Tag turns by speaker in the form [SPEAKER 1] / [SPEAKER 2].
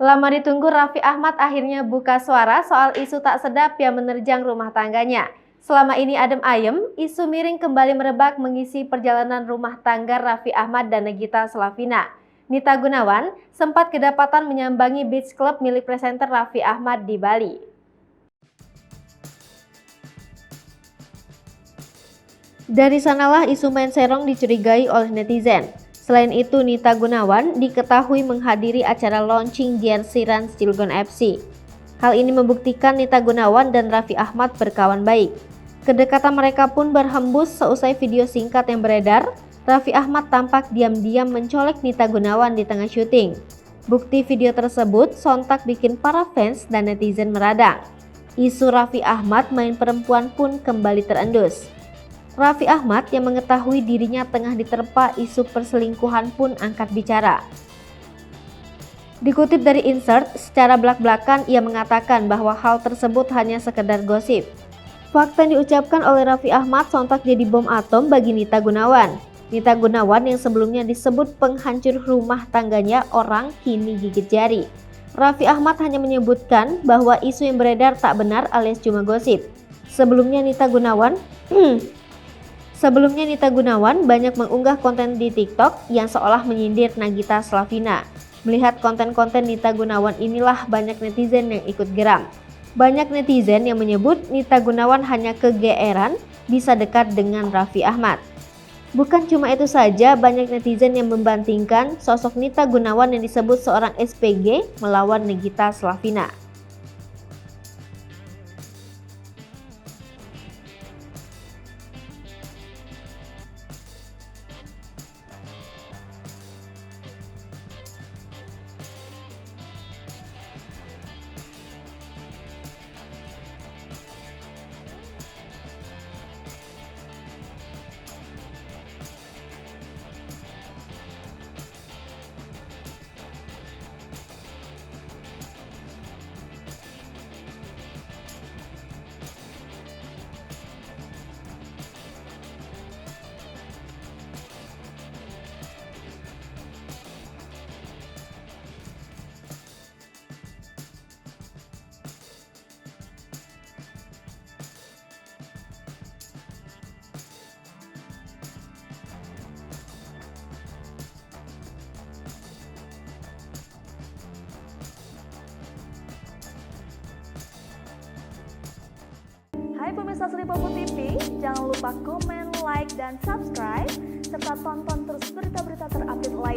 [SPEAKER 1] Lama ditunggu, Raffi Ahmad akhirnya buka suara soal isu tak sedap yang menerjang rumah tangganya. Selama ini adem ayem, isu miring kembali merebak mengisi perjalanan rumah tangga Raffi Ahmad dan Nagita Slavina. Nita Gunawan sempat kedapatan menyambangi beach club milik presenter Raffi Ahmad di Bali. Dari sanalah isu main serong dicurigai oleh netizen. Selain itu, Nita Gunawan diketahui menghadiri acara launching jersey Rans Cilegon FC. Hal ini membuktikan Nita Gunawan dan Raffi Ahmad berkawan baik. Kedekatan mereka pun berhembus seusai video singkat yang beredar. Raffi Ahmad tampak diam-diam mencolek Nita Gunawan di tengah syuting. Bukti video tersebut sontak bikin para fans dan netizen meradang. Isu Raffi Ahmad main perempuan pun kembali terendus. Raffi Ahmad yang mengetahui dirinya tengah diterpa isu perselingkuhan pun angkat bicara. Dikutip dari Insert, secara belak-belakan ia mengatakan bahwa hal tersebut hanya sekedar gosip. Fakta yang diucapkan oleh Raffi Ahmad sontak jadi bom atom bagi Nita Gunawan. Nita Gunawan yang sebelumnya disebut penghancur rumah tangganya orang kini gigit jari. Raffi Ahmad hanya menyebutkan bahwa isu yang beredar tak benar alias cuma gosip. Sebelumnya Nita Gunawan banyak mengunggah konten di TikTok yang seolah menyindir Nagita Slavina. Melihat konten-konten Nita Gunawan inilah banyak netizen yang ikut geram. Banyak netizen yang menyebut Nita Gunawan hanya kegeeran bisa dekat dengan Raffi Ahmad. Bukan cuma itu saja, banyak netizen yang membandingkan sosok Nita Gunawan yang disebut seorang SPG melawan Nagita Slavina.
[SPEAKER 2] Hai pemirsa Sri Popo TV, jangan lupa komen, like, dan subscribe, serta tonton terus berita-berita terupdate lainnya.